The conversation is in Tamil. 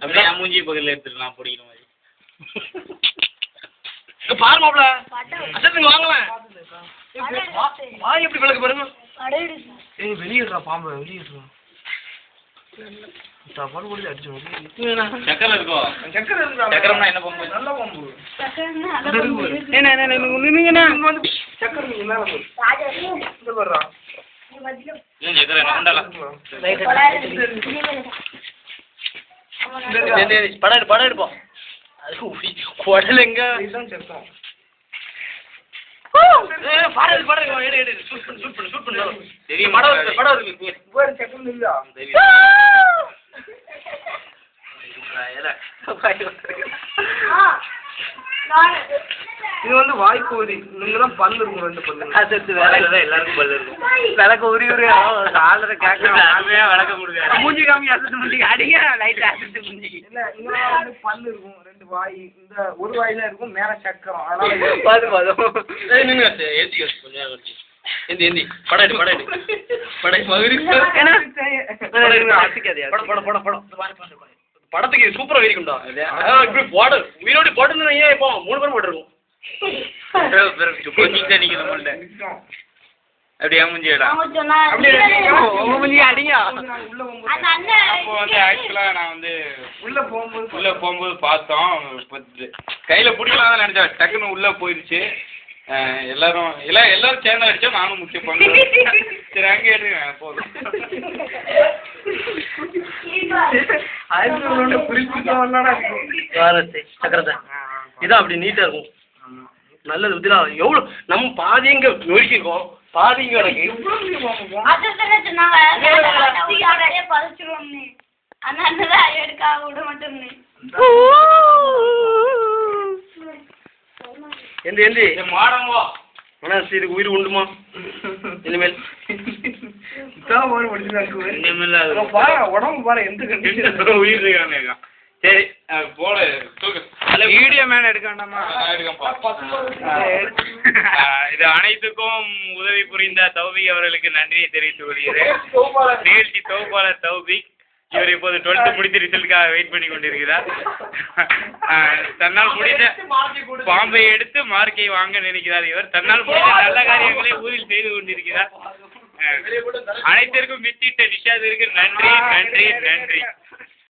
அப்படியே மூஞ்சி பக்கத்தில் எடுத்துக்கலாம் பிடிக்கிற மாதிரி. பாரு மாப்பிள அசத்துங்க வாங்கலாம். வாய் எப்படி விளக்கு பாருங்க. வெளியிடுறா பாம்பு வெளியிடுறா. சாப்பாடு கூட அடிச்சு சக்கரை இருக்கோ? சக்கரம்னா என்ன பாம்பு? நல்ல பாம்பு. சக்கரை படம் எடுப்போம். குடல் எங்க இது வந்து வாய்ப்பு ஊதி நீங்கதான் பல்லு இருக்கும். 2 பல்லு எல்லாருக்கும் பல்லு இருக்கும். விளக்க உரி உரி ஆளுற கேட்க விளக்க கொடுக்க மூஞ்சி காமி அசத்து அடிங்க லைட் அசத்து மூஞ்சி இல்ல. இங்க வந்து பல்லு இருக்கும் 2 வாய். இந்த ஒரு வாய் தான் இருக்கும் மேல சக்கரம். அதனால எந்தி படம் படத்துக்கு சூப்பரா வெறிக்கும்டா. உயிரோடு போட்டு இப்போ 3 பேரும் போட்டுருக்கோம். அப்படியே மூஞ்சிடா அடிங்க. அப்போ வந்து ஆக்சுவலா நான் வந்து உள்ள போகும்போது பார்த்தோம். கையில பிடிக்கலாம் தான் நினைச்சேன். டக்குன்னு உள்ள போயிருச்சு. எல்லாரும் சேர்ந்து அடிச்சா நானும் முக்கிய பங்கு. சரி அங்கே எடுங்க போதும். இதான் அப்படி நீட்டா இருக்கும். நல்லது இதெல்லாம் எவ்வளவு நம்ம பாதிங்க நொறுக்கிருக்கோம். பாதிங்க எனக்கு எந்தி மாடங்கோ மனசு இதுக்கு உயிர் உண்டுமா? இனிமேல் உடம்பு பாரு எந்த கண்டிஷன் உயிர் இருக்காங்க. சரி போல வீடியோ மேல எடுக்க வேண்டாமா? இது அனைத்துக்கும் உதவி புரிந்த தௌபிக் அவர்களுக்கு நன்றியை தெரிவித்துக் கொள்கிறேன். நிகழ்ச்சி தொகுப்பாளர் தௌபிக். இவர் இப்போது 12th முடித்து ரிசல்ட்டுக்காக வெயிட் பண்ணி கொண்டிருக்கிறார். தன்னால் முடிந்த பாம்பை எடுத்து மார்க்கை வாங்க நினைக்கிறார். இவர் தன்னால் முடிந்த நல்ல காரியங்களை ஊரில் செய்து கொண்டிருக்கிறார். அனைத்திற்கும் வித்திட்ட நிஷாதிற்கு நன்றி நன்றி நன்றி.